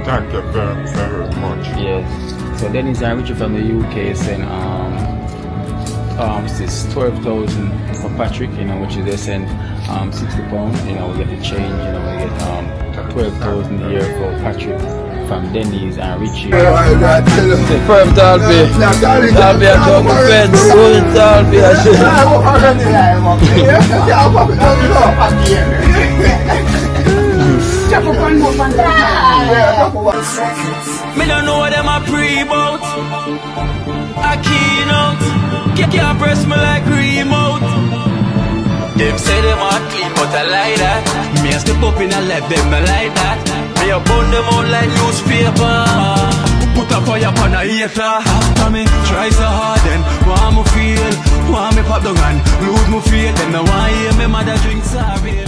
Thank you very, very much. Yes. So Dennis and Richard from the UK saying it's 12,000 for Patrick, which is they send £60, we get the change, we get 12,000 here for Patrick from Dennis and Richie. The firm Dalby. Dalby at Dog Fence. Going Dalby at Me don't know what them a pre-bout. A keynote. Can't press me like remote. Them say them a clean, but I like that. Me a step up in a left, them not like that. Me a burn them out like newspaper. Put a fire upon a hater. After me try so hard, then want me feel, want me pop down and lose me faith. Them no want hear me mother drink sorry.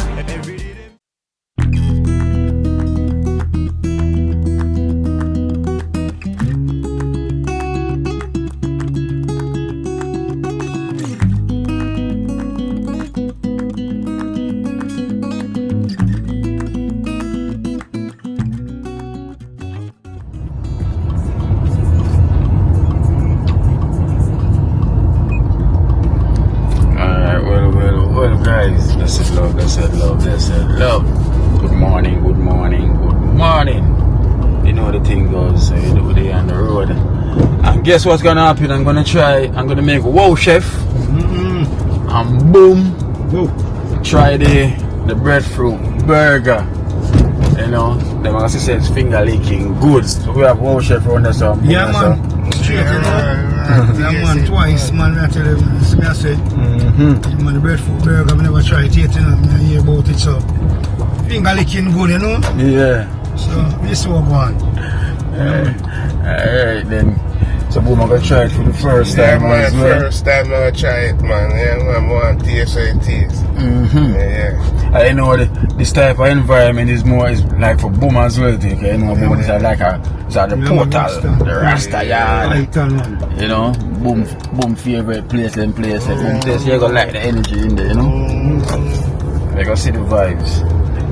Love. Good morning. You know the thing goes, you know they on the road. And guess what's gonna happen? I'm gonna make wow chef. And boom. Try the breadfruit burger. Them gonna say it's finger licking good. So we have wow chef around there, so yeah, man. Straight man, twice, man. I tell you, I said, man, the breadfruit burger, I've never tried it yet, I hear about it, so finger licking good, Yeah. So, this is what I want. Alright then. So boom, I'm gonna try it for the first time as well. First time I'm gonna try it, man. Yeah, man, I want to taste how it is. I know this type of environment is like for boom as well, okay? Boom is like it's at the portal, the Rasta yard. Boom favorite place, boom place, you're gonna like the energy in there, You're gonna see the vibes.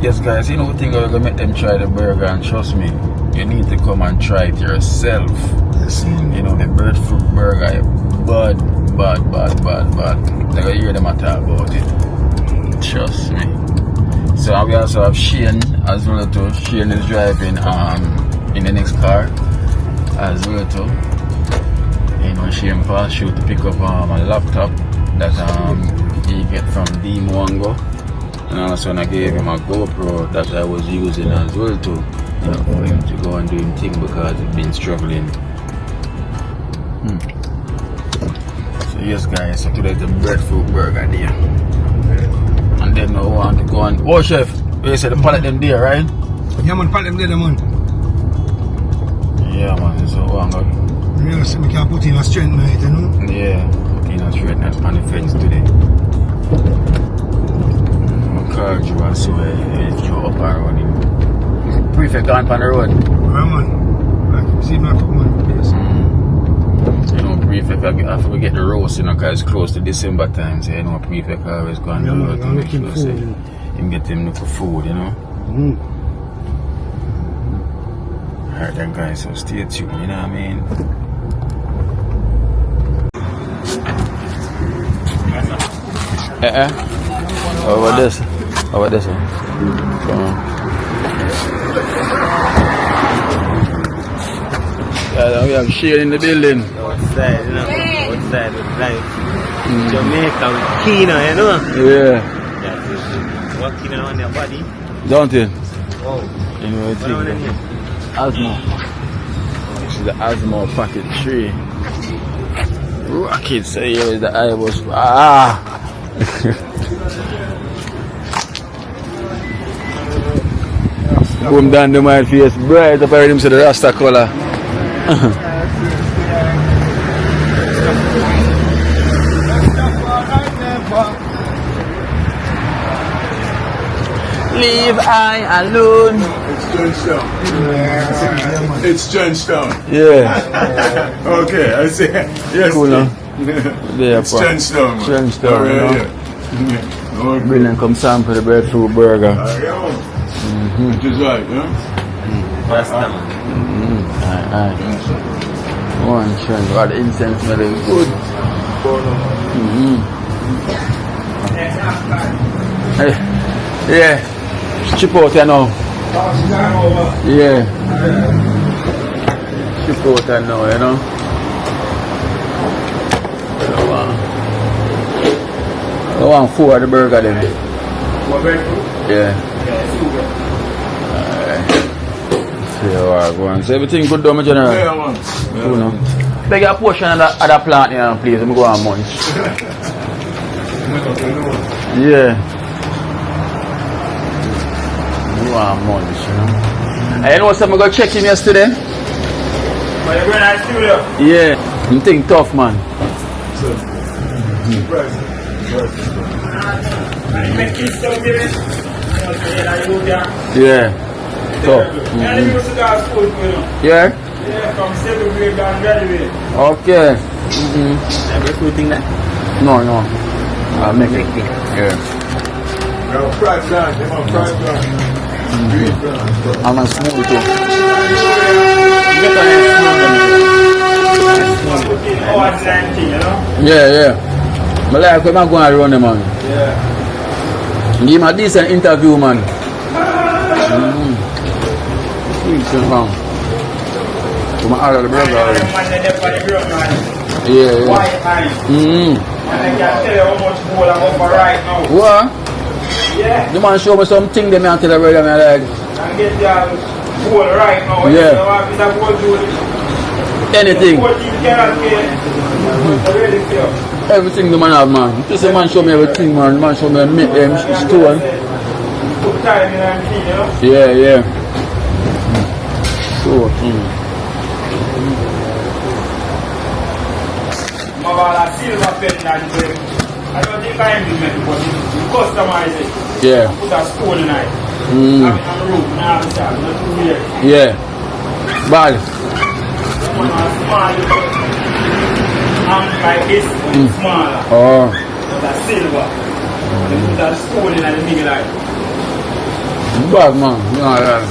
Yes guys, the thing we're gonna make them try the burger, and trust me, you need to come and try it yourself. The breadfruit burger, bad. They're gonna hear them talk about it. Trust me. So we also have Shane as well too. Shane is driving in the next car as well too. Shane passed through to pick up a laptop that he get from D Mwango. And also I gave him a GoPro that I was using as well too. For him to go and do his thing because he's been struggling. So yes guys, so today's the breadfruit burger there. And then I want to go and chef, you said the pallet them there, right? Yeah man, pallet them there, man. Yeah man, so I'm going. Yeah, so we can put in a strength night, Yeah, put in a strength night on the fence today. My car drew and so it drew up and running. Prefect on the road. Yeah man, see my foot man, please. Prefect, I have to get the roast, because it's close to December time, so prefect always go on the road to make sure him get him look for food, Alright then guys, so stay tuned, you know what I mean? How about this? How about this one? Come on. Yeah, we have Shane in the building. Outside, outside with life. Jamaica with Kina, Yeah. What Kina on your body? Don't you? Oh. What Asthma. This is the asthma packet 3. Rocket, so here is the eyebrows. Boom down the my face, bright up already to the Rasta color. Leave I alone. It's Johnstone. Yeah. Okay, I see. Yes. Cool, no? Yeah, it's Johnstone. Johnstone, Okay. Brilliant, come sample the breadfruit burger. Which is right, Rasta man. Alright. One trend. Got the incense smelling good. Hey, yeah. Chip out here now. Yeah. Chip out here now, you know. I want 4 of the burger then. Yeah. So everything good though, my general? Yeah, man. Cool, no? Beg a portion of that plant here, please. Let me go on munch. Yeah. You want munch, you know? I know something, I go check him yesterday. But you're going to the studio? Yeah. You think tough, man. Yeah. So. Yeah. Yeah, from 7th grade down graduate. Okay. Breadfruit thing that? No. I'll make it. Yeah. I'm a smooth too. Oh, it's 19, you know? Yeah. But like when I'm going to run them, man. Yeah. Give him a decent interview, man. To my other brother. Yeah. White eye. And I can tell you how much gold I'm over right now. What? Yeah. The man show me something that I tell the brother, man, like. And get the gold right now. Yeah. You know, it's a gold jewelry. Anything. 14 karat here. Really fair. Everything the man have, man. Just the man show me everything, man. The man show me stone. Put time in and you know? Yeah. So, Mabala silver pendant. I don't think I implement it, but you customize it. yeah. Put a stone in it. Have it on the roof, not too weird. Yeah. Bad. One small, like this, one smaller. Oh. But a silver. They put a stone in the middle like. Bad, man. Yeah.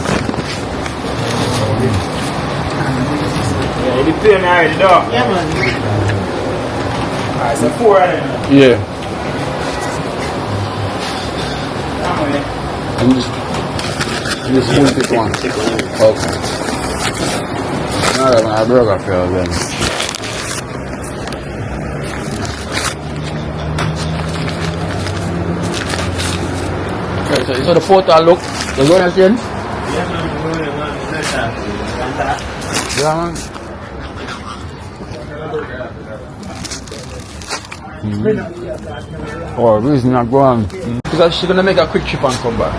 Yeah, you pay me already, dog. Yeah, man. Alright, so 4 of them. Yeah. Come on, I'm just pick one. Okay. Now that my burger fell then. Okay, so the portal look. The going again? Yeah, man. Yeah, man. Oh, the reason not going. Because she's gonna make a quick trip and come back.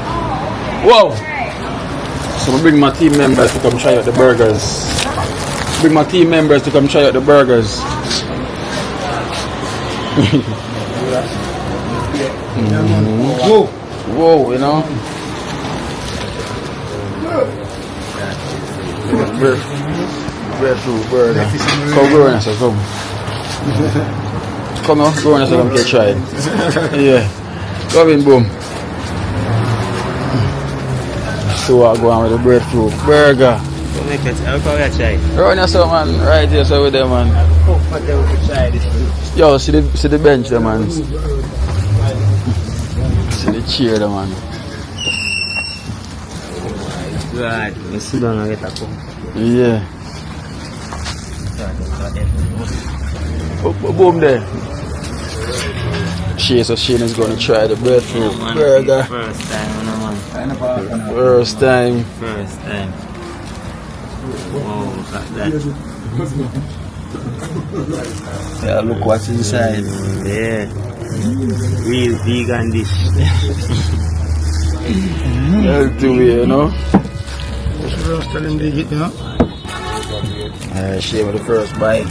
Whoa! So I bring my team members to come try out the burgers. Whoa, you know? Breadfruit burger. Come go in, so come. Come on, go in, so come get tried. Yeah. Come in, boom. So I go on with the breadfruit burger. I'll probably try. Run yourself, man. Right here, so with them, man. Yo, see the bench, there, man. See the chair, there, man. Right, let's sit down and get a cup. Yeah. Boom there. Shane is going to try the breadfruit burger. First time, man. First time. Wow, look at that. Yeah, look what's inside. Yeah. Real vegan dish. Healthy way, you know. Just tell him they get, you know. Shane with the first bite.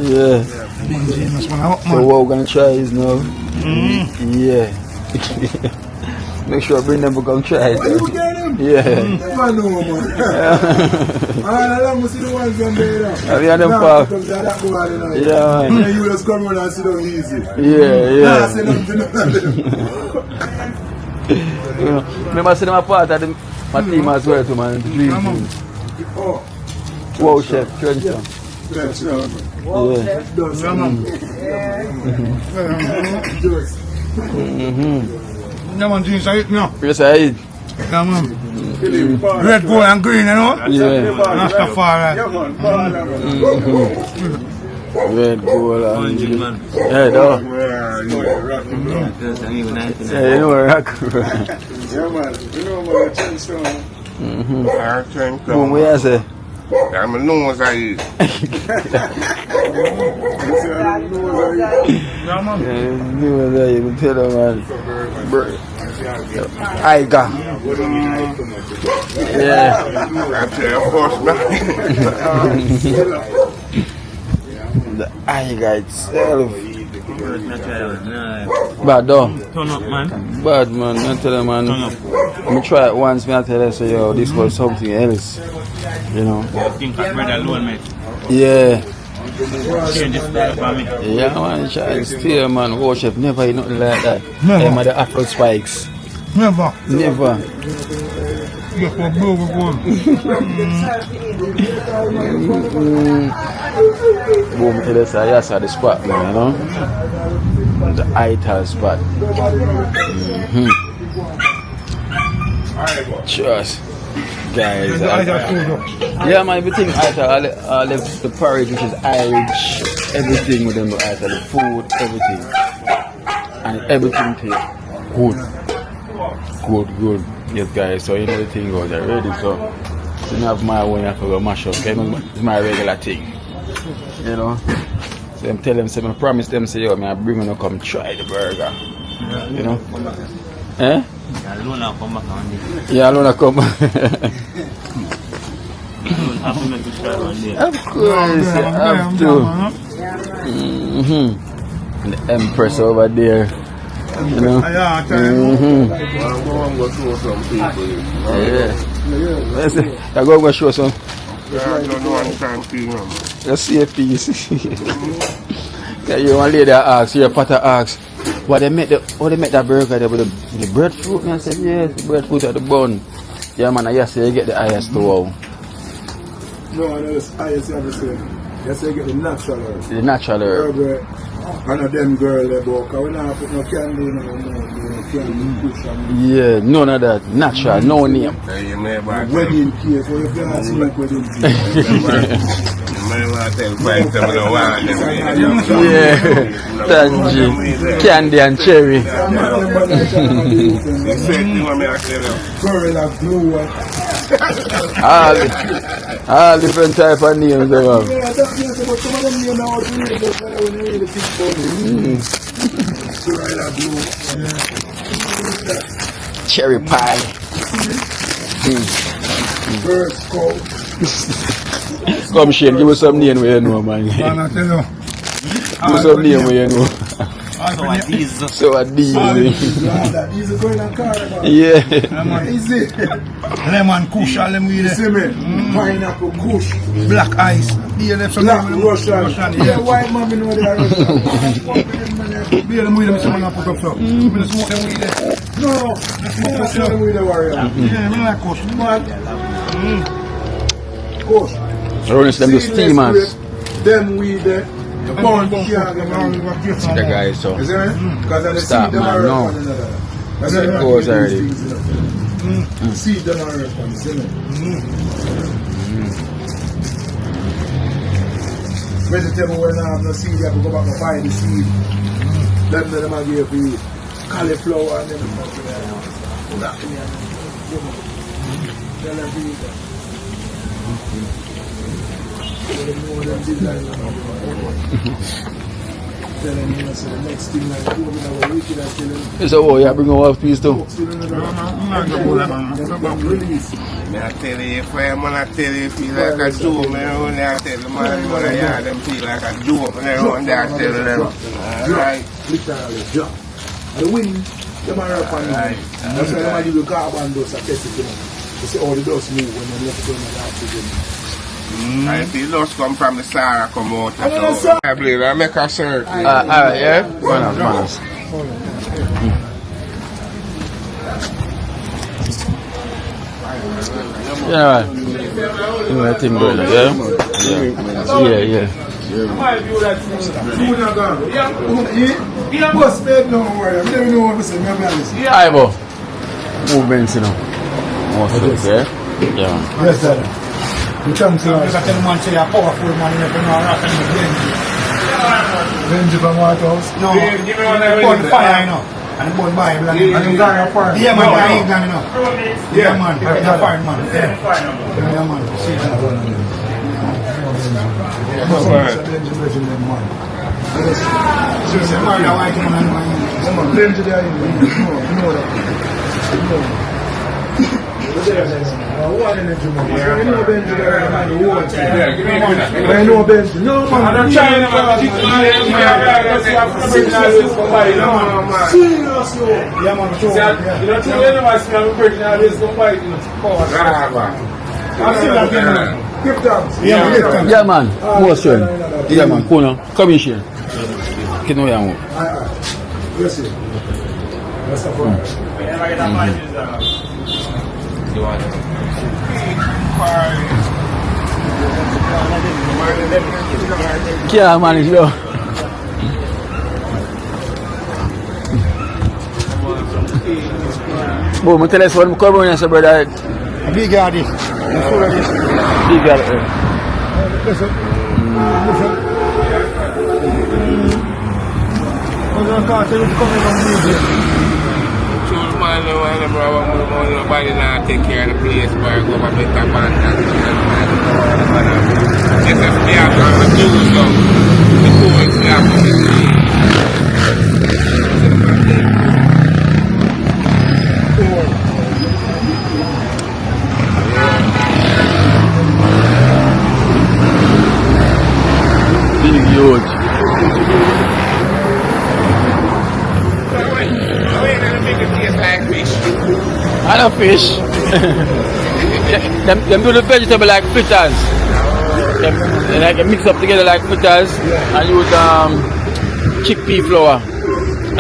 Yeah. So what we're gonna try is now. Yeah. Make sure I bring them to come try it. Yeah. Man, no, man. All of them see the ones from there. Have you had them Nah, for? because that go on, you know. Yeah, man. Yeah, you just come around and sit down easy. Yeah, Nah, yeah. say nothing. You know, remember seeing my part of my team as well, too, man. The dream team. Oh, Wow, chef, Trenchtown. that's Yeah. Does Yeah, man, things like it now. Yes, I eat. Yeah, man. Red, gold, and green, you know? Yeah. Rastafari. Red, gold, and yeah, dog. Yeah, you know, rock. Yeah, man. You know about the Trenchtown. Boom, what you say? I'm a nose I eat. Yeah, man. Yeah, you know that, you can tell them, man. I got. Yeah. That's your first night. The eye guy itself. Bad though. Turn up, man. Bad man, I tell them, man. Turn up. I try it once, man. I tell them, so yo, this was something else. You know? I think that bread alone, mate. Yeah. Change the style for me. Yeah, man. Try still, man. Worship never eat nothing like that. Never. Them are the apple spikes. Never. Never. Just for blue with gold. Boom, tell us, yes, at the spot, man, you know? The ital spot. Just. Guys, yeah, man, everything ital, all the porridge, which is Irish, everything with them, ital, the food, everything. And everything tastes good. Good. Yes, guys, so you know the thing goes already, so you don't have my way, I have to go mash up, okay? It's my regular thing. You know, so I'm tell them, say, I promise them, say, yo, I bring them to come try the burger. You know, eh? Alone I'll come back on this. Yeah, alone I come. I'll come back to try one day. Of course, you have to. And the Empress over there. You know. Yeah, Yeah. I go show some. Let's see a piece. Yeah, you want lady ask, your father ask, what they make that burger there with the breadfruit? And I said, yes, the breadfruit at the bun. Yeah, man, I say you get the highest to wow. No, that's highest ever said. Yes, you get the natural herb. The natural herb. None of them girls they book. We not put no candy, no candy, push and Yeah, none of that. Natural, no name. wedding cake. So if you ask me like wedding cake. Yeah, tangy, candy and cherry. Girl of blue. All different type of names they have. Yeah, that's yes, but some of them names now to read, but when you really think about it. Girl of blue. Cherry pie. First coat. Come Shane, give us some name where you know, man. Give Man, I tell you. us some name where you know. So what these? These are going on car. Yeah. Easy. Lemon kush, all them with it. See me? Pineapple kush. Black ice. Black Russian. Yeah, white man, you know they are Russian. Beer them with them, someone put up so. We don't smoke them with it. No, let's smoke them with the warrior. Yeah, I like kush. Kush. Rolling them the steamers. Them with the bone The guys, so. Is it? Because of the Stop, seed, them man, are no. one another. That's It why goes they already. things, you know. Seed, them are one, see me? Vegetable when I have no seed, you have to go back and buy the seed. Them are give for you cauliflower and them. Tell them to eat that. Tell them know them did like that. Tell them, you know, so the next thing like two of them are wicked, I tell them. So, oh, yeah, bring them off, please, too. Release. I tell you, if I'm gonna tell you, feel like a Jew, man, only I tell them, man, yeah, them feel like a Jew, and everyone there tell them. Right. Literally, drop. And the wind, them are up on you. That's why them are give you carbon dust, I test it, you know. see all the dust move when you left it on the last again. I see dust come from the Sahara come out. So I believe I make a circle. Alright, yeah? Manners. Yeah, you know that thing, brother, yeah? Yeah. Boss, babe, don't worry. I don't know what to say. Aye, bo. Movements, you know. Muscles, yeah? Yeah. Yes, sir. You come to us. I tell man say you're powerful man, you never know rock and Benji. Benji from White House? No. Give me one of them. Fire, you know. And the Bible and them guy are fire. Yeah, man, I ain't gone, you know. Yeah, man. They're fire, man. Yeah, man. See that one. Benji there, you know that. One in the Jamaica. You know Benji there, man. I know Benji. No, man. I'm trying to seriously. Yeah, man. You don't think anyone see me breaking all this combined? I'm still not getting it. Give thanks. Yeah, man. What's your name? Yeah, man. Cool now. Come in here. Get no young. Yes, sir. That's the problem. Yeah, man, it's low. Boom, tell us what come on, sir, brother. Big guy, this. Big guy. Nobody now take care of the place, but I go back to the band and just as they are going to do so, the courts they are going to do. Big huge. I love fish. them do the vegetable like fritters. They like mix up together like fritters and use chickpea flour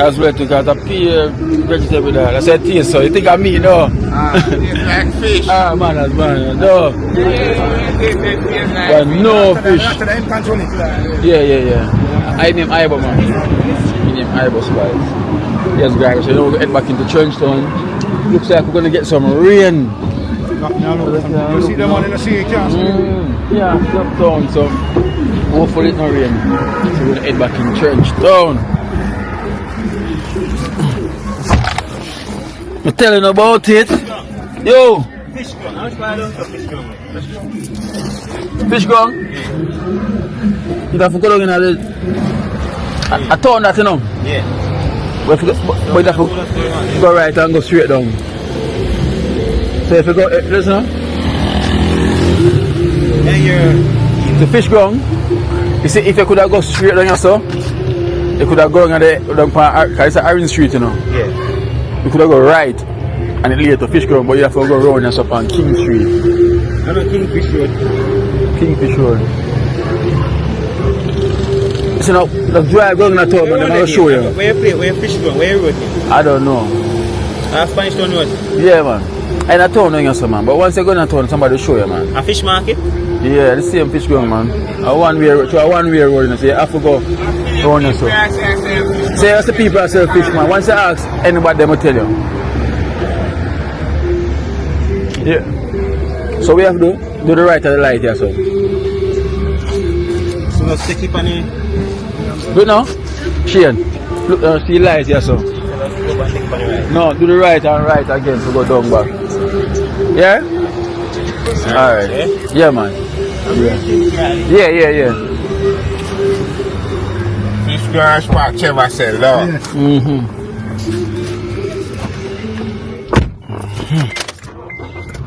as well to get a pea vegetable there. That's a taste, so you think of me, no? It's like fish. Man, that's man. No. But no fish. Yeah. I name Ibo, man. I name Ibo Spice. Yes, guys, so we'll head back into Trenchtown. Looks like we're going to get some rain. You see them on in the sea, can't see. Yeah, up down, so hopefully it's not rain. So we're going to head back in Trenchtown. I'm telling you about it. Yo! Fish gun. How much buy for fish gun? Fish gun? You have to go down in a town that, you know? Yeah. But you have to go right and go straight down. So if you go, listen, the fish ground, you see, if you could have go straight down yourself, you could have gone down because it's an Iron Street, you know. Yeah. You could have go right and it lead to fish ground, but you have to go around yourself on King Street. No, Kingfish Road. Kingfish Road. So now, the drive going to town, but I'm going to show you. Where you play? Where you fish going? Where you road? I don't know. Spanish Town Road? Yeah, man. I'm not town, man. But once you go to town, somebody will show you, man. A fish market? Yeah, the same fish going, man. A one-way road, so you have to go around yourself. So that's the people that sell fish, man. Once you ask, anybody them will tell you. Yeah. So we have to do the right at the light here, so. So let's take it on the... Do it now. Shane. Look, see light here, so. No, do the right and right again to go down back. Yeah? Alright. Yeah, man. Yeah. Fish gun spot, Trevor said, Lord.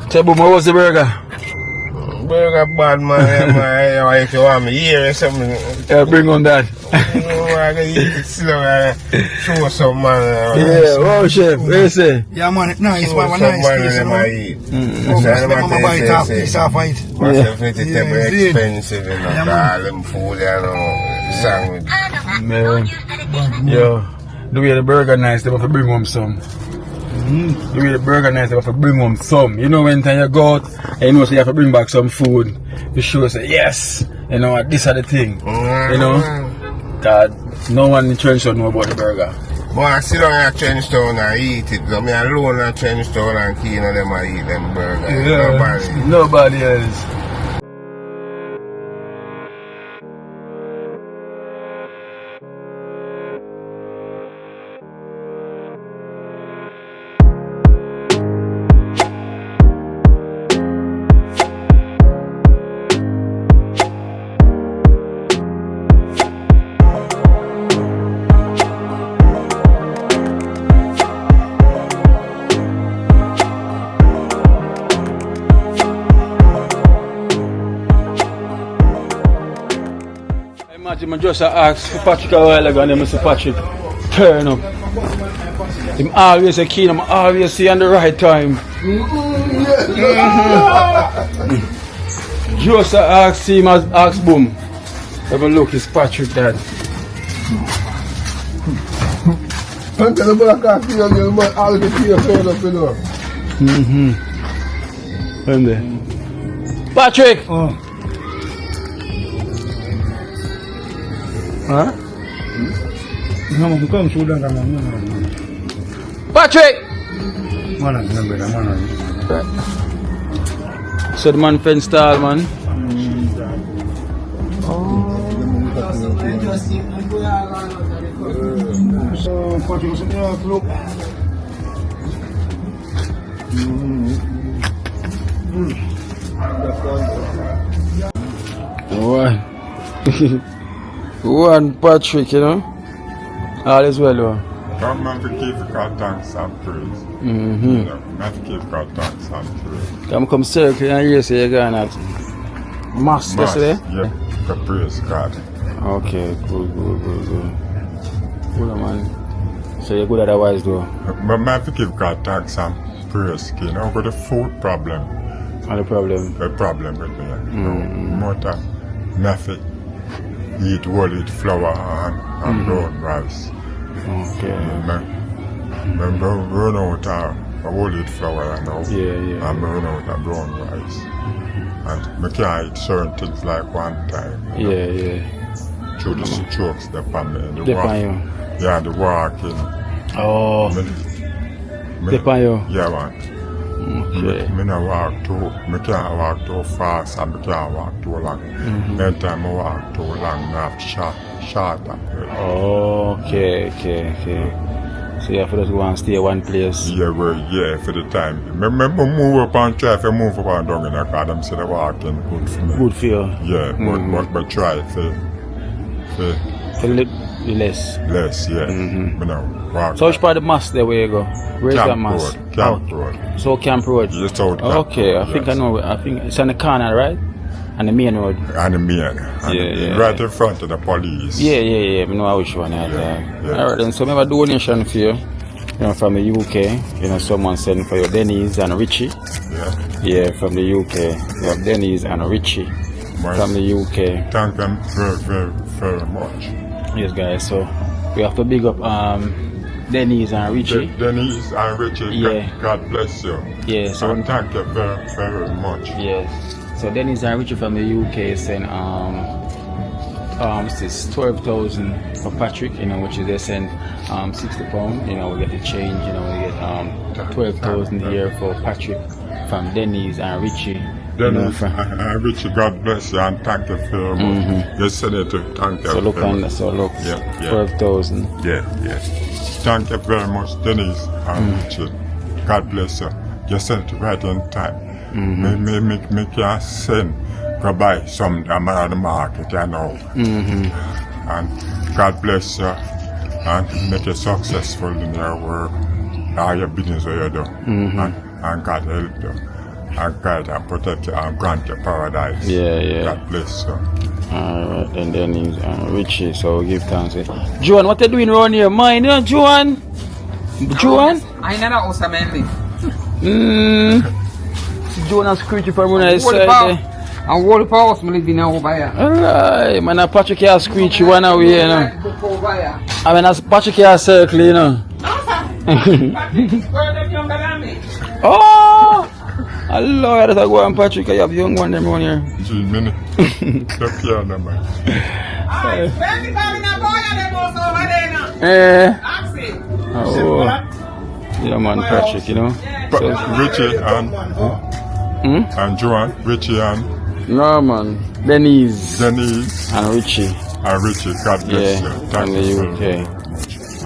Tell me, what was the burger? burger bad man, man. If you want me here or something, Yeah, bring on that. I'm gonna eat it slow and show some man. Yeah, oh chef, what you say? Yeah, man, nice, Show man, some nice man piece, you them know. I eat. Oh, mama buy it half piece off of it. Myself vegetable Yeah, see? expensive, you know, Yeah, man. all them food, you know, sandwich. Man, yo, the way the burger nice, they have to bring home some. The way the burger nice, they have to bring home some. You know when time you go out, and you know so you have to bring back some food. You sure say yes, you know this are the thing. You know, God, no one in Trenchtown know about the burger. But I sit down at Trenchtown and eat it. So me alone at Trenchtown and Keno them I eat them burger. Nobody else. Imagine I just asked Patrick a while ago and then Mr. Patrick turn up. Him always a keen, I'm always see on the right time. Just asked him as ask boom. Have a look, it's Patrick that. Until the black coffee and your man all the tea fed up, you know. And there. Patrick! Oh. Huh? No, come show them, Patrick! man. So the man fence style, man. Look. One Patrick, you know. All is well, though. Come man to give God thanks and praise. You know, not to give God thanks and praise. Come circle and you say you're going at Mass yesterday? Yeah, to praise God. Okay, good. Good, man. So you're good otherwise, though. But man to give God thanks and praise. You know, got a food problem. Not a problem. A problem with me. You know, more than nothing. Eat whole flour and brown rice. Okay. Remember, run out of whole flour now. Yeah. And run out of brown rice. And I can't eat certain things like one time. Yeah. Through the strokes, the family. Dep on you. Yeah, the walking. Oh, dep on you. Yeah, man. Okay. I don't walk I can't walk too fast and I can't walk too long. Anytime I walk too long, I have to short up. Okay. So you have to just go and stay one place. Yeah, for the time. Remember, move up and try to move up and down in the car. Them say the walking good for me. Good for you. Yeah, but try for less. less, yeah. You know, walk. So which part of the mass there where you go? Where's that mass? Camp Road. So Camp Road. Yes, out Okay, I think I know. I think it's on the corner, right? On the main road. And the main. Yeah. Right in front of the police. Yeah. I know which one. Yeah. Alright, then so we have a donation for you. You know, from the UK. You know, someone sent for you Denise and Richie. Yeah, from the UK. You have Denise and Richie from the UK. Thank them very much. Yes, guys. So we have to big up Denise and Richie. Denise and Richie, Yeah. God bless you. Yeah, so And thank you very much. yes. So Denise and Richie from the UK sent this 12,000 for Patrick, you know, which is they send £60, you know, we get the change, you know, we get 12,000 here for Patrick from Denise and Richie. Denise and Richie, God bless you and thank you very much. You said it to thank you. So look very on, much. so look, Yeah. 12,000. Yeah. Thank you very much, Denise and Richie. God bless you. You sent it right on time. Me can send go buy some at the market, you know. And God bless you and make you successful in your work, all your business that you do. And God help you. and guide and protect you and grant you paradise. Yeah. God bless you. Alright, and then he's Richie, so we give thanks. Joan, what you doing around here? Mine, you know, Joan? Joan? I never also mainly. Joan and Screechy from one side there. And whole house me living over here. Alright, man, Patrick here Screechy one away, you know. Over here. I mean, that's Patrick here circle, you know. Oh! Hello, that's a go on, Patrick. You have young one them around here. Gee, minute. Take care of them, man. Oh. Yeah, man, Patrick, you know. Richie and Joan, Richie and No, man. Denise and Richie. God bless you. Thank In you. the UK.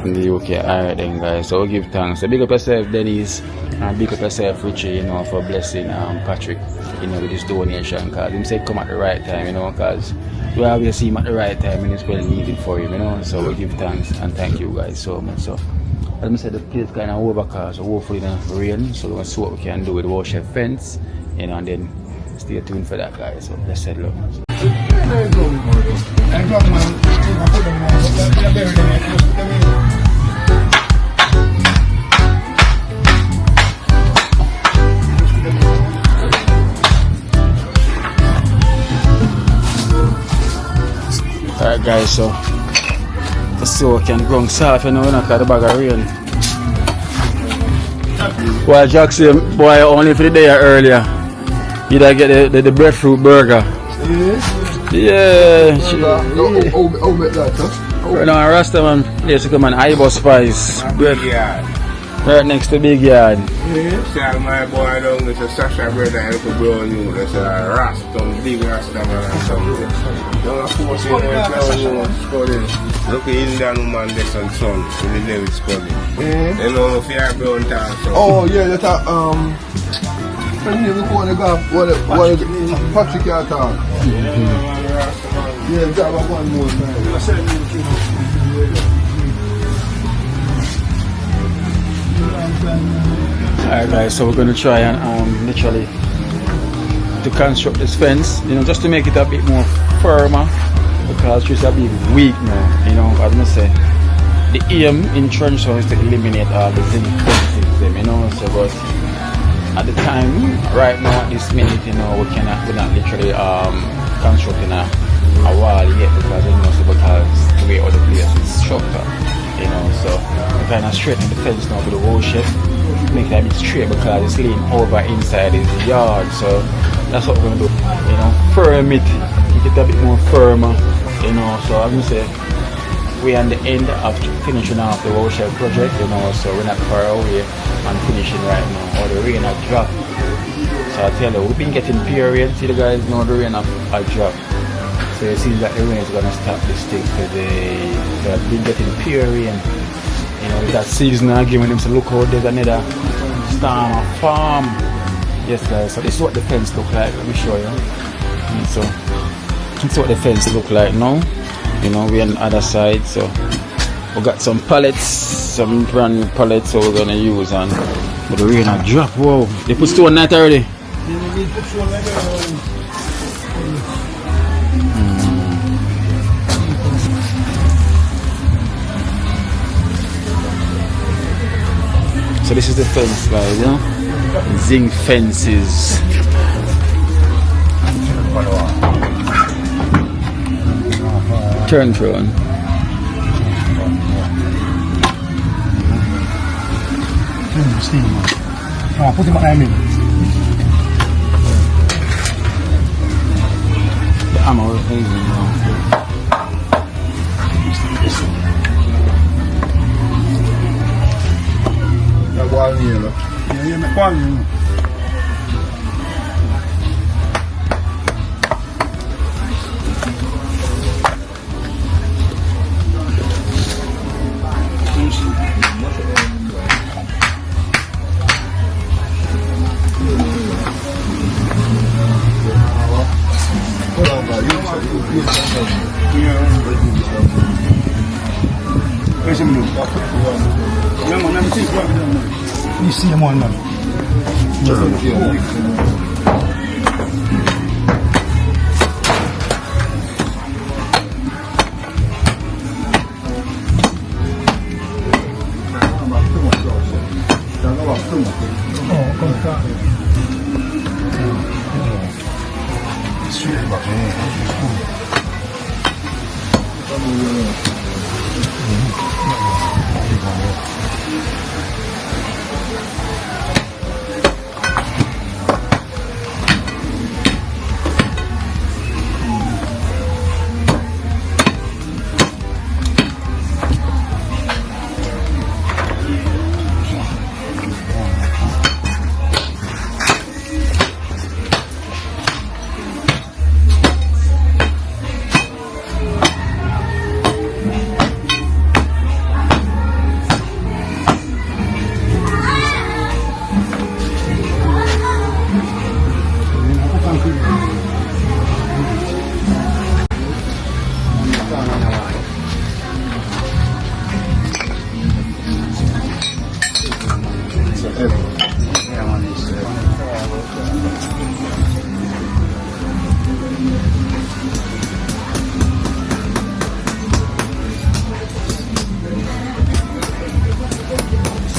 In the UK. Alright then, guys. So we'll give thanks. So big up yourself, Denise, and big up yourself, Richie, you know, for blessing Patrick, you know, with this donation. Because him said come at the right time, you know, because we always see him at the right time and it's well needed for him, you know. So we'll give thanks and thank you guys so much. So as I said, the place kind of overcast, so hopefully it's not rain. So we're going to see what we can do with the wash fence, you know, and then stay tuned for that, guys. So let's head love. Alright, guys, so let's see what we can go soft, you know, we're not got the bag of rain. Well, Jackson, boy, only for the day earlier, you gotta get the breadfruit burger. Yeah. How make that, huh? Right now, Rasta man place to come and Ibo Spice. Big yard. Right next to Big Yard. Yeah, my boy down with a Sasha brother and a brown you. That's a Rasta, big Rasta man or something. Don't force you to Scully. Look at Indian woman, this and son. In the name is Scully. You know, if you are brown town. Oh, yeah, that's a, when you look on the golf, what Patrick here talk. Yeah, that one more time. Alright guys, so we're going to try and literally to construct this fence, you know, just to make it a bit more firmer, because it's a bit weak now, you know. As I say, the aim in trench is to eliminate all the zinc fences, you know. So but at the time, right now at this minute, you know, we're not literally constructing a wall yet, because, you know, so because the way other place is structured, you know. So we're kind of straightening the fence now with the whole shape, make it a bit straight, because it's leaning over inside his yard. So that's what we're gonna do, you know, firm it, make it a bit more firmer, you know. So I'm gonna say we're on the end of finishing off the whole shell project, you know, so we're not far away and finishing right now. Or the rain has dropped. So I tell you, we've been getting pure rain. See the guys know the rain has dropped. So it seems like the rain is gonna stop this thing today. So I've been getting pure rain. You know, that season again when them say look out, there's another storm or farm. Yes guys, so this is what the fence look like. Let me show you. So this is what the fence look like now. You know, we're on the other side, so we got some pallets, some brand new pallets, so we're gonna use. And but the rain has dropped. Whoa, they put stone night already. So this is the fence, guys, you know? Zinc fences. Turn. Put him at The ammo is amazing, you know? wall here, look. Yeah, make wall here. You see him on, man.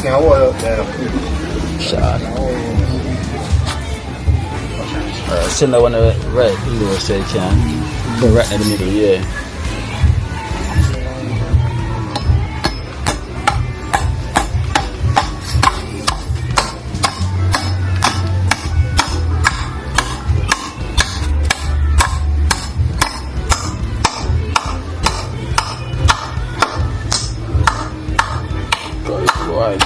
Now what up there? Shot. Send that one right below so you can go right in the middle, yeah. Right.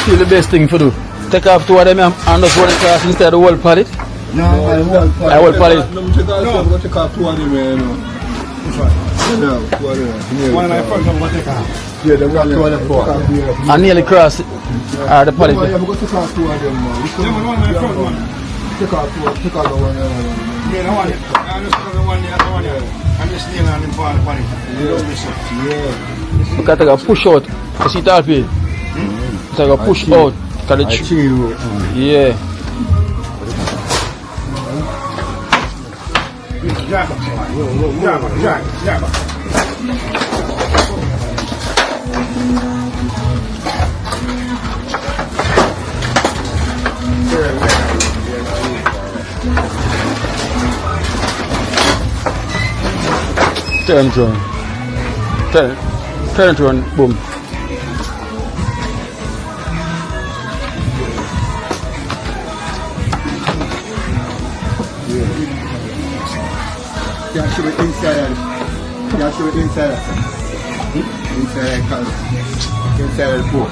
Feel the best thing for do. Take off two of them and just run across instead of the whole pallet. No, I won't I will pallet. Let me take off two of them, you know. One of my friends I'm going to take off. Yeah, the one two of them for. And nearly cross the pallet. Yeah, I'm going to take off two of them, man. One of my friends, man. Take off the one. Yeah, the one. I'm just going to one the other one. I'm just kneeling on the pallet. Yeah. You can take a push out. You see that way? Take a push out. Can the tree? Yeah. Turn it on. Turn it on. Boom. Yeah, show it inside. Yeah, show it inside. Inside the pool.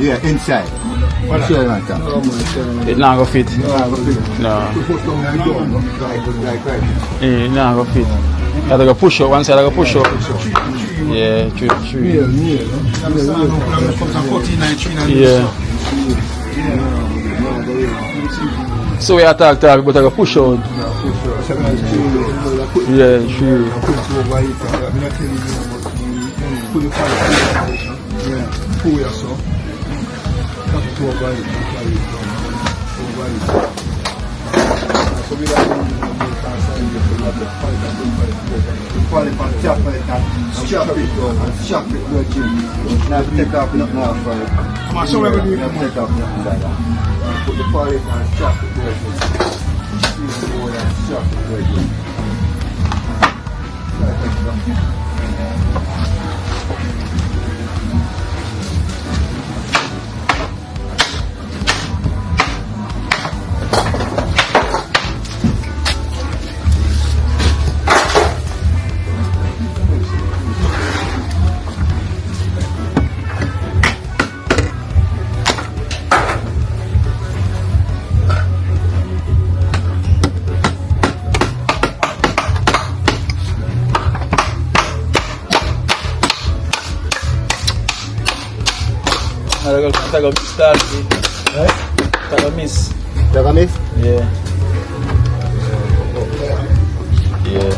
Yeah, inside. Show it like that. It not go fit. No. It not go fit. You have to go push up. One side I go push up. Yeah, true. Yeah. So we attack, but I go push out. Yeah, true. so we have to put it on top of it and chop it and chop it virgin. Now take off nothing off for it. Come on, so we're going to take off nothing like that. Put the polish and chop it virgin. Squeeze the board and chop it virgin. I got start. I got miss. You got miss? Yeah. Yeah.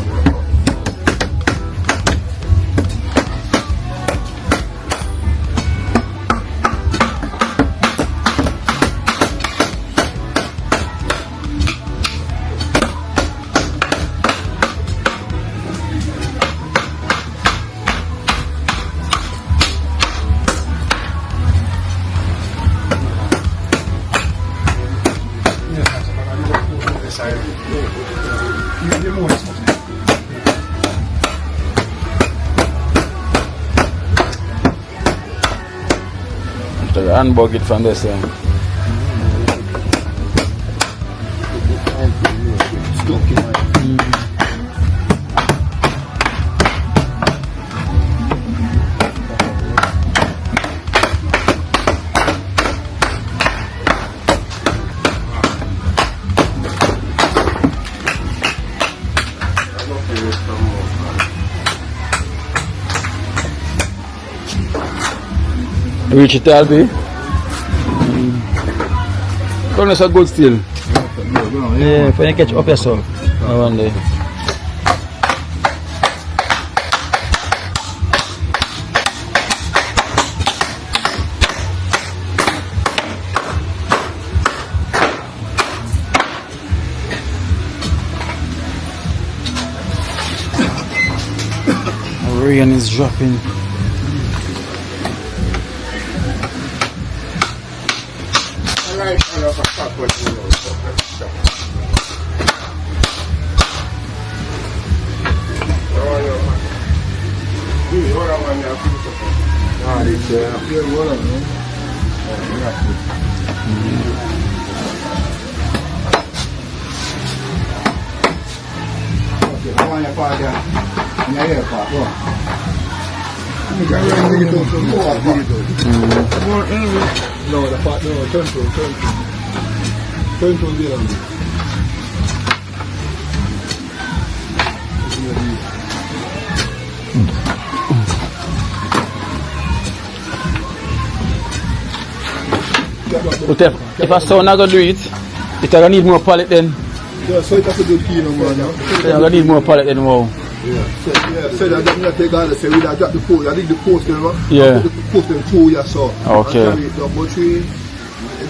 Unbug it from this end. Reach it, Albi. It's a good still. Yeah, if you catch up yourself. One day. Rain is dropping. No, the part, no, turn to the other. But if I saw not gonna do it, it's gonna need more pallet then. Yeah, so it has to do key no more now. It's gonna need more pallet then more. So that doesn't take all the say we drop the post. I think the post there, yeah. I put the post them through ya so. Okay.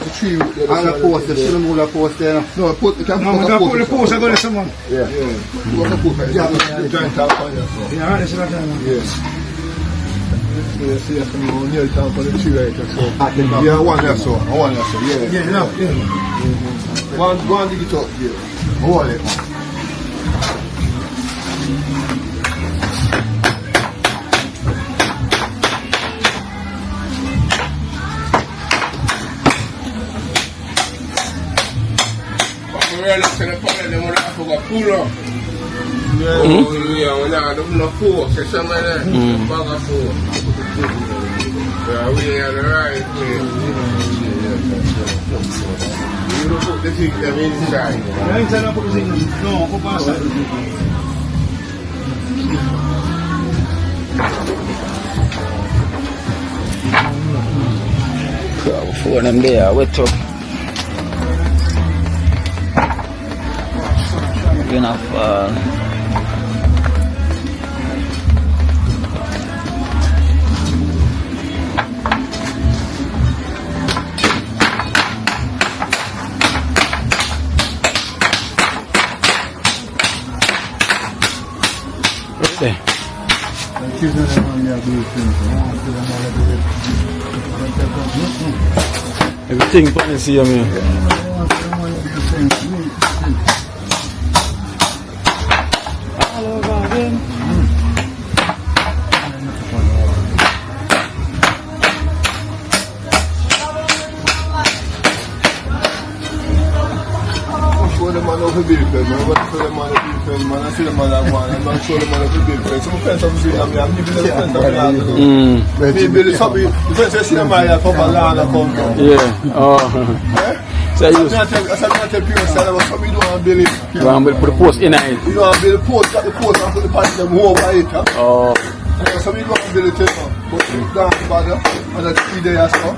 The tree and the post, the cinnamon post there. No, put the post I got someone. Yeah. Put the post. Yeah, the giant top on ya so. Yeah, that's right now. Yes. You see us from near town for the tree right so. Yeah, one there so. One there so. Yeah. Yeah, enough. One dig it up here. Hold it. Se le pone de una fuga puro. Yeah, when I don't know four, say something baga four. Yeah, we are the right way. You don't put the thing them inside. Inside, put the thing. No, put outside. Four of them there, wet up. Enough. there. Everything put in here, man. Show them man how to build them, man. But show them man how to build them, man. I see them man that one, and man show them man how to build them. Some friends have built them, I'm giving them friends have built them. Me build something, the friends say see them man that come and land and come down. Yeah. Oh. So you I said, I tell people, I said, some you don't want to build it. you want to put the post in it. You don't want to build the post, got the post and put the part of them over it, huh? Oh. Some you don't want to build it, you know. But you don't bother, and that's 3 days or so.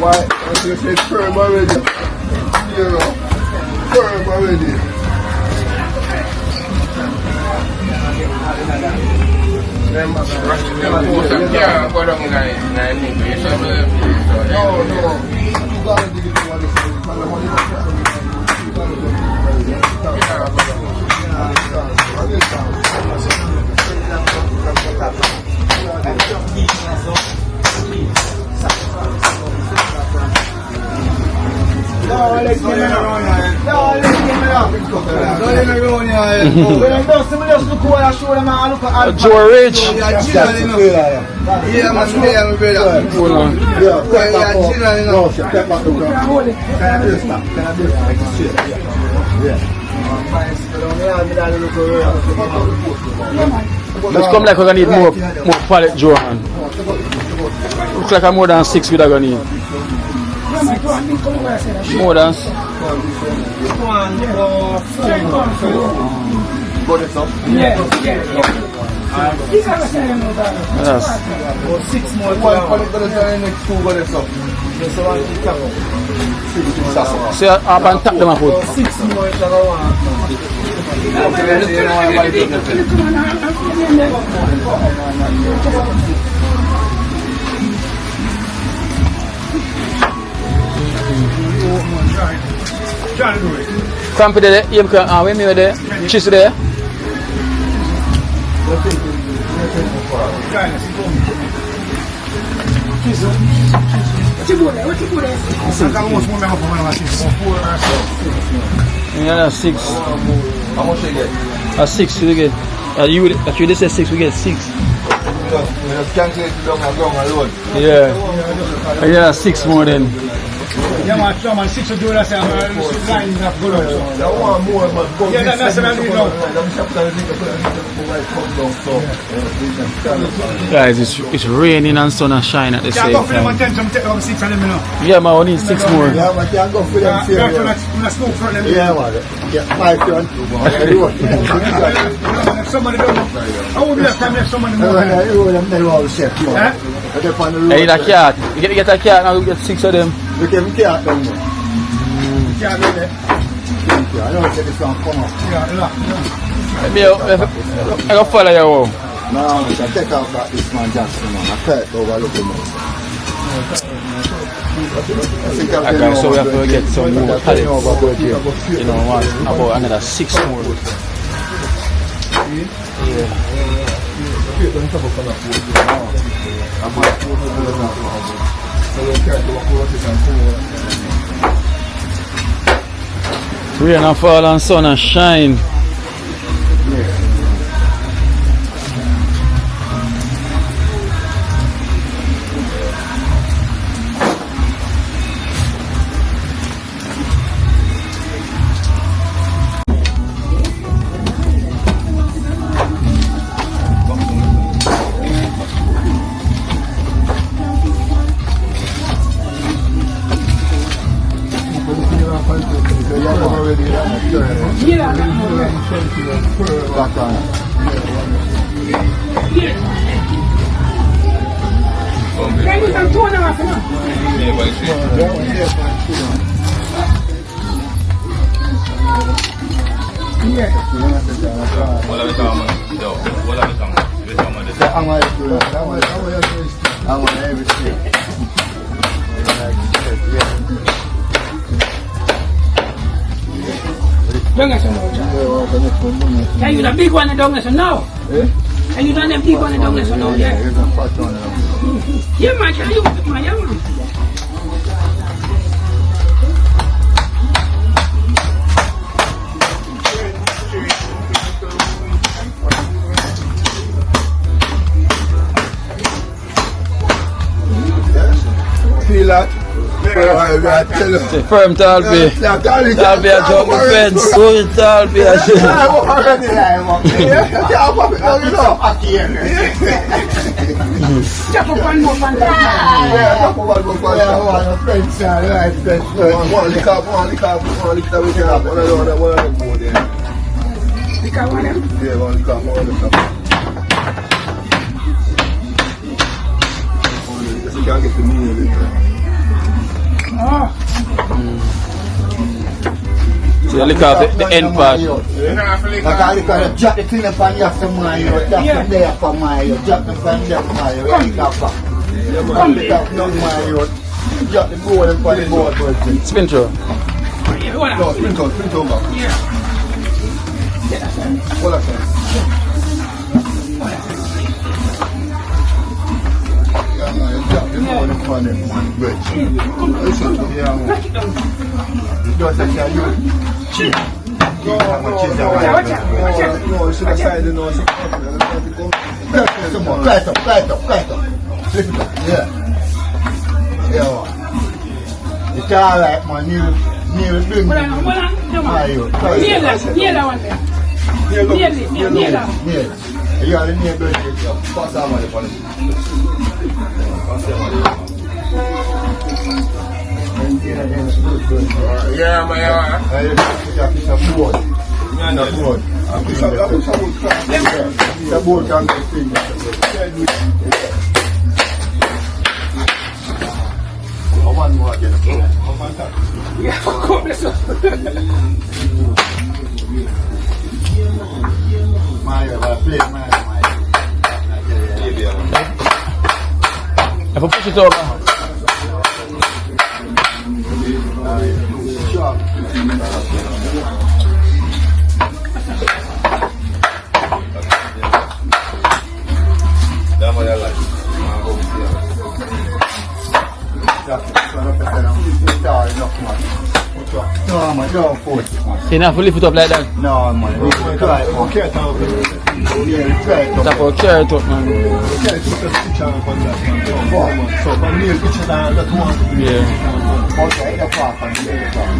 Why? I say firm already. You know, firm already. Joe Rich. Let's come like we're gonna need more pallet, Johan. Looks like more than 6 we're gonna need. More than yes. 6 more. So up and tap them up with 6 more. Camp there, you can when me there, cheese there. Yeah, 6. How much you get? 6 we get. You just say 6 we get 6. You just can't take it down alone. Yeah. Yeah, 6 more than. Yeah, man, 6 to do that, line up good. I want more, man. Yeah, that's what I need now. Guys, it's raining and sun and shine at the same Yeah, go for them time. and tell them take over 6 of them, you know. Yeah, man, we need 6 more. Yeah, but can't go for them. Yeah, smoke for them. Yeah, man. Yeah, 5 ton. If somebody don't, I won't be that time if somebody don't. I need a cat. You get a cat now, we get 6 of them. We can cat down there. Yeah, really. I know this one come up. Maybe I go follow you. No, I can take out that this man Jackson, man. I can't overlook him. Okay, so we have to get some more pallets. You know what? About another 6 more. Rain and fall and sun and shine. Don't get some more. Can you the big one and don't get some now? Can you done the big one and don't get some now? Yeah. Yeah, man. Can you my young man? Feel that? Firm Talby. Talby a jump the fence. So Talby a shit. Chop up one more fan. So you look at the end part. Drop the clean up on you after my drop the there for my drop the fan there for my come not my drop the board and put the board. Spin through. No, sprint over. Yeah. Hold on. Drop the board and put it on bridge. Just like you. No, it's the side, no, it's Right up. Lift it up, yeah. It's alright, man. You bring Hold on. Near that one there. Near that. Yeah. You are the near birthday. Pass that money for it. Yeah, man. It's a board. It's a board on the thing. One more again. Yeah, come this up. If I push it over. No, man, don't force it, man. You have to lift it up like that. No, man. Try it, man. Yeah, try it. Tap out, carry it up, man. Yeah. Okay, the park and the park.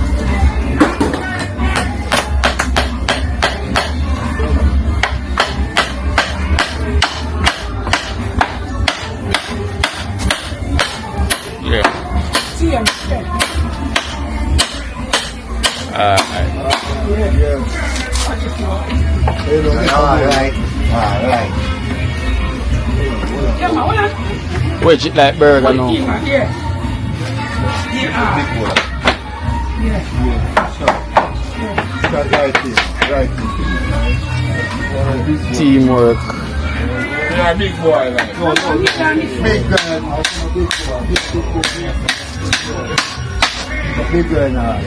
Yeah. See him. Alright. Yeah, man, hold on. Wedge it like burger now. Yeah. Teamwork. You're a big boy, like. Big girl now.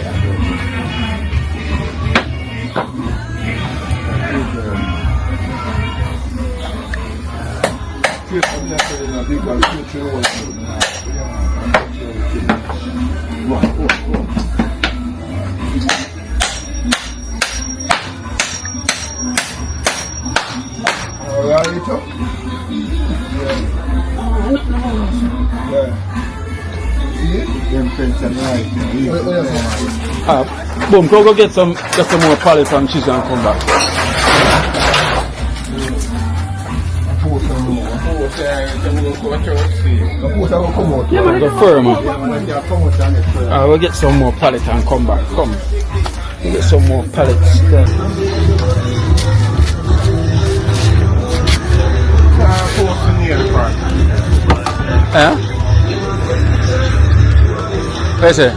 Boom, go get some more pallets and cheese and come back. The firm. We'll get some more pallets and come back. Come. We'll get some more pallets there. What is it?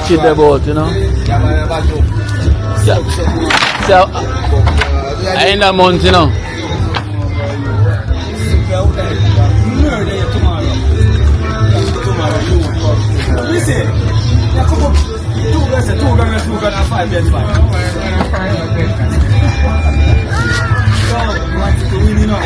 kid about, you know. So, in a month, you know. Listen, yeah, come up, two guns, 5 years back. So, you want to win, you know.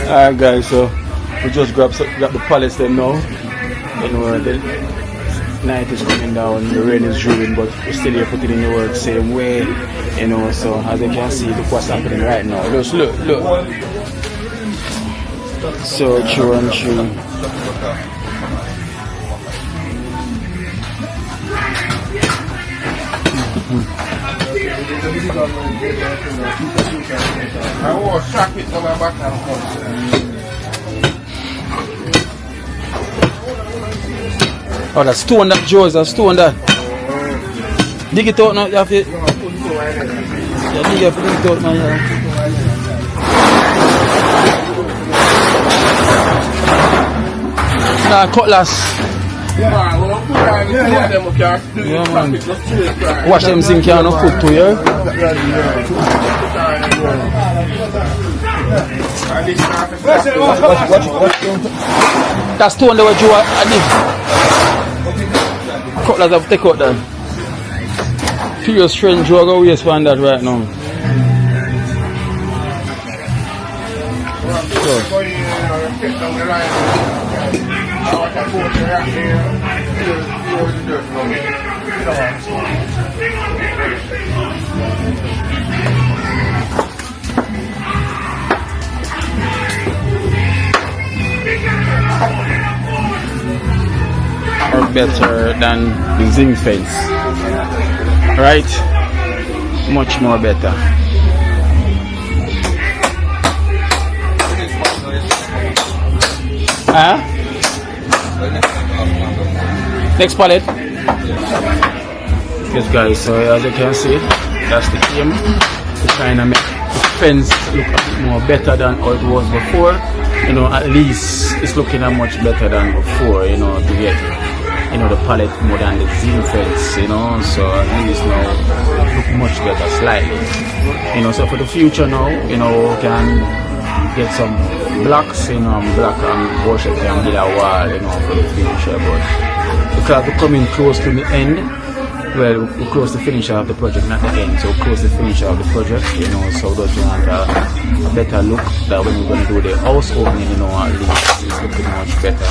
Alright guys, so we just grab the pallets them now. You know, the night is coming down, the rain is driving, but we're still here putting in the work same way. You know, so as you can see, look what's happening right now. Just look. So true and true. I will strap it to my back and come. Oh, that stone that Joe's, that stone that. Dig it out now, you have to. Yeah, dig it out now. Nah, cutlass. Yeah, man. Watch them zinc here, no foot to you. That stone that was you cutlass have take out that. Feel strange, you are going to waste on that right now. Are better than the zinc fence, right? Much more better. Next pallet. Yes guys, so as you can see, that's the aim. We're trying to make the fence look a bit more better than how it was before. You know, at least it's looking much better than before, you know, to get, you know, the pallet more than the zinc fence, you know, so at least now look much better slightly. You know, so for the future now, you know, we can get some blocks, you know, block and wash it and build a wall, you know, for the future. But because we're coming close to the end, well, we're close to finish off the project, not the end, so we're close to finish off the project, you know, so those who want a better look that when we're going to do the house opening, you know, at least it's looking much better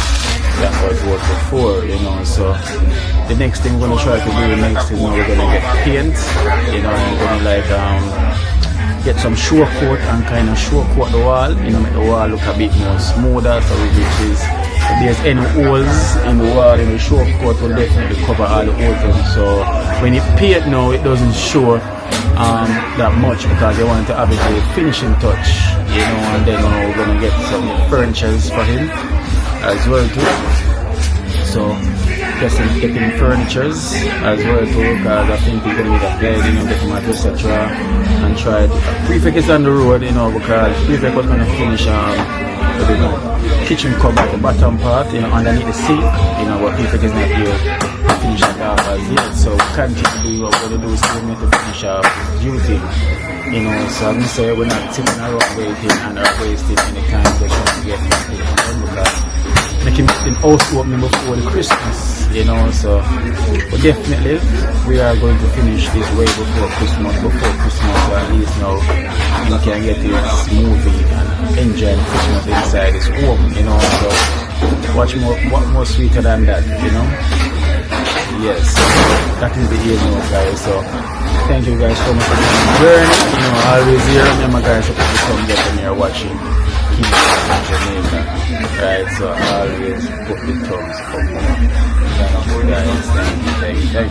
than what it was before, you know. So the next thing we're going to try to do next is, you know, we're going to get paint, you know, and we're going to like get some shore coat and kind of shore coat the wall, you know, make the wall look a bit more smoother, so which is if there's any holes in the wall, in the shore coat will definitely cover all the holes. So when you paint now, it doesn't show that much because they want to have it a finishing touch, you know, and then we're gonna get some furnitures for him as well too. So getting furnitures as well too, because I think we're gonna get a bed, you know, get him a etc. and try it. Prefect is on the road, you know, because Prefect was gonna finish the kitchen cupboard at the bottom part, you know, underneath the sink, you know, but Prefect is not here to finish that off as yet. So we continue to do what we're going to do is still need to finish off duty, you know. So I'm going to say we're not sitting around waiting and wasting any time to try to get this done, because making the house opening before the Christmas, you know. So but definitely we are going to finish this way before Christmas, so at least now you can get this movie and enjoy Christmas inside this home, you know. So what more sweeter than that, you know. Yes, that is the aim now, guys. So thank you guys so much for being here. You know, always here. Remember guys, if you come get when you're watching Keep Jamaica, right? So always put the thumbs up, guys. Thank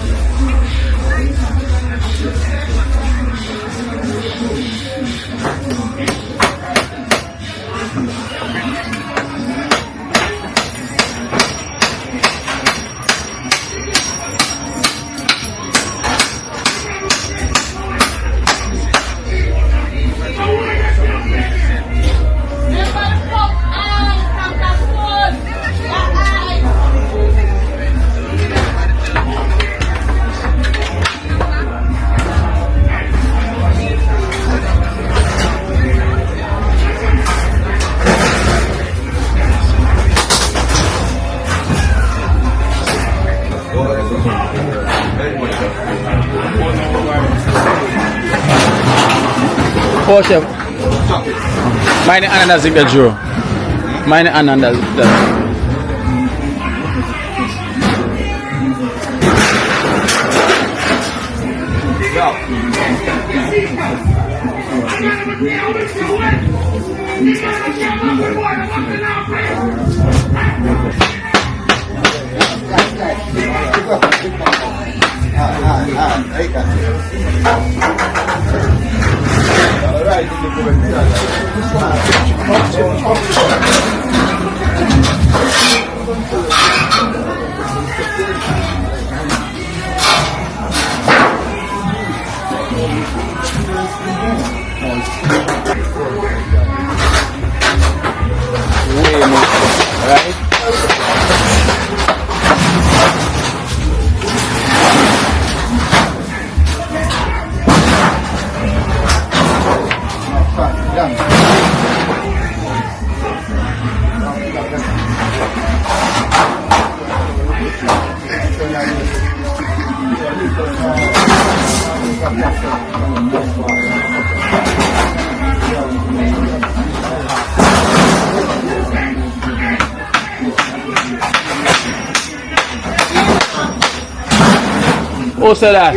Oh, chef. Meine Ananas sind der Joe. Meine Ananas. What's that?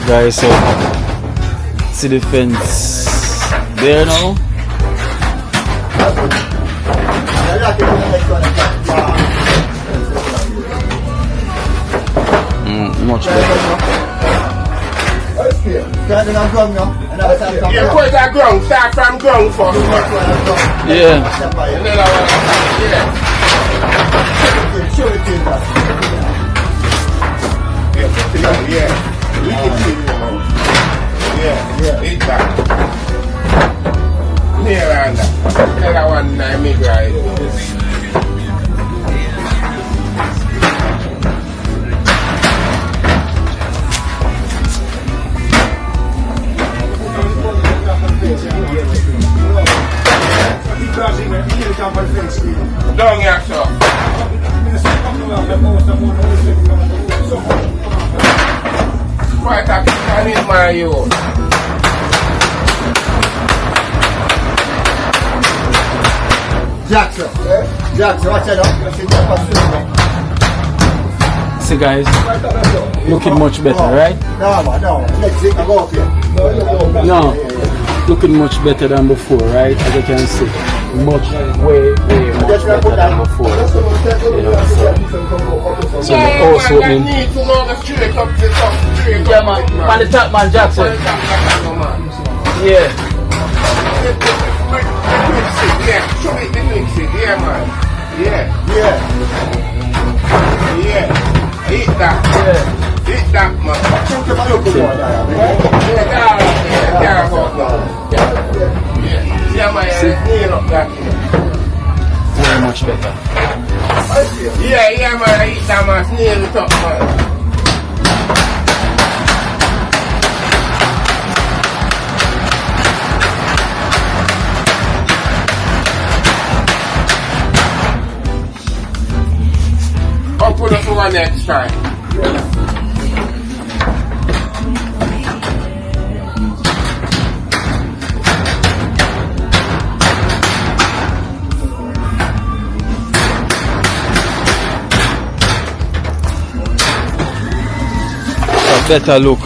Guys, so see the fence there now. Much better. Yeah, where's that ground? Start from ground first. Yeah. Yeah. We can see it now. Yeah, exactly. fight a kick in my youth. Jackson, watch it up. See guys, looking much better, right? No. Next week I go up here. No, looking much better than before, right? As you can see, way much better than before. You know, so also been. Yeah, man, on the top man, Jackson. Yeah. Yeah, man. Yeah. Eat that. Yeah. Eat that, man. Yeah, man. Very much better. Yeah, man. Eat that, man. Snail it up, man. I'll put it for next time. A better look.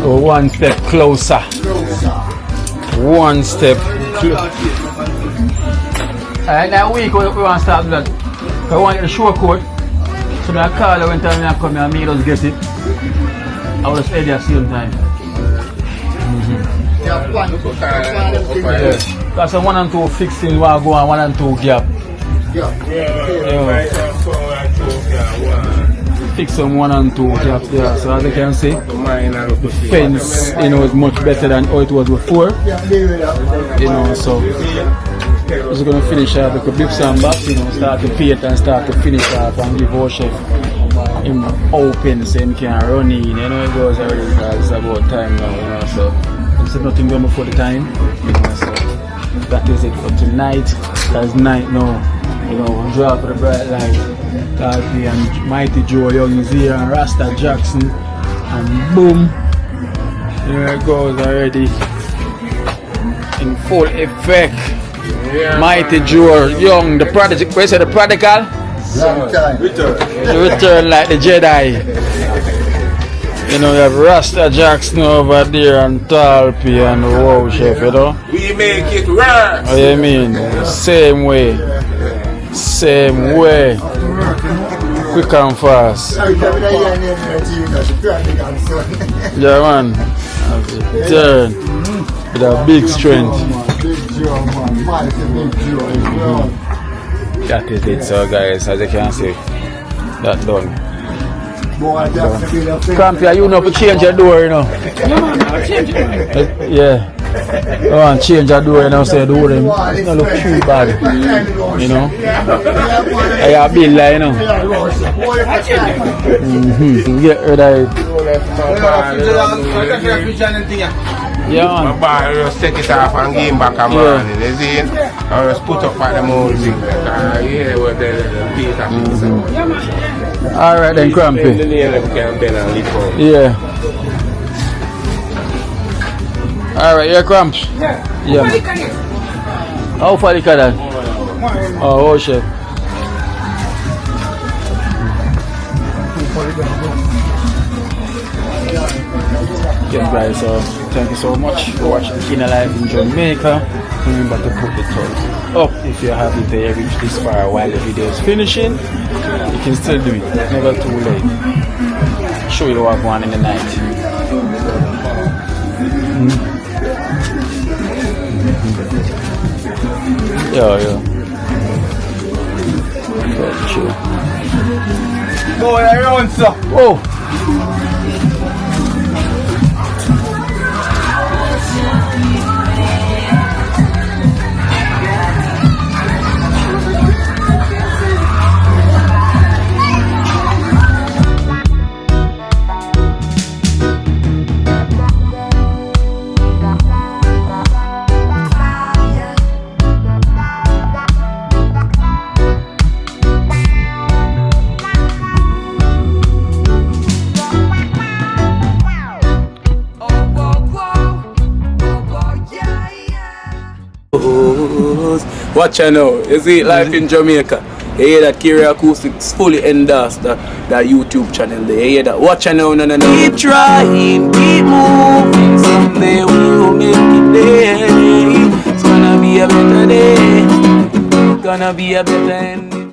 Oh, one step closer. One step closer. That week we want to start that. I want to get the show code. So I call her when time I come here and me just get it. I will just head there at the same time. Yeah. Because 1 and 2 fixing while go on 1 and 2 gap. Fix some 1 and 2 gap there. So as you can see, the fence, you know, is much better than how it was before. You know, so we're going to finish up with the blips and back, you know, start to paint and start to finish up and give our chef him open so he can run in, you know, it goes already because it's about time now, you know, so there's nothing going before the time, you know, so that is it for tonight. That's night now, you know, drop for the bright light, Talpi and Mighty Joe Young is here and Rasta Jackson, and boom, there it goes already in full effect. Yeah, Mighty Joe Young, the prodigy, where is it, the prodigal? Return like the Jedi. You know, you have Rasta Jackson over there and Talpi and wow chef, you know. We make it work. What do you mean? Same way. Same way. Quick and fast. Yeah man. Turn. With a big strength. That is it, so guys, as you can see, that done. Crampy, you know to change your door, you know. Yeah. I want to change your door, you know, so the door it's not look too bad. You know. I have a bill, you know. Get rid of it. Yeah, man. My bar just take it off and give him back a morning, you see? I just put up at the morning. Yeah, what the piece of it. Alright then, Crampy. Yeah. Alright, yeah, Cramps. Yeah. How far the car? Oh, shit. Yes guys, so thank you so much for watching Finalizing in Jamaica. Remember to put the thumbs up if you're happy to reach this far while the video is finishing. You can still do it, it's never too late. Show you what going on in the night. Yeah. Boy, around, sir. Oh! close. Watch out now. You see life in Jamaica. You hear that Kerry Acoustics fully endorsed that YouTube channel there. You hear that? Watch out now, no. Keep trying, keep moving. Someday we will make it there. It's gonna be a better day. Gonna be a better end.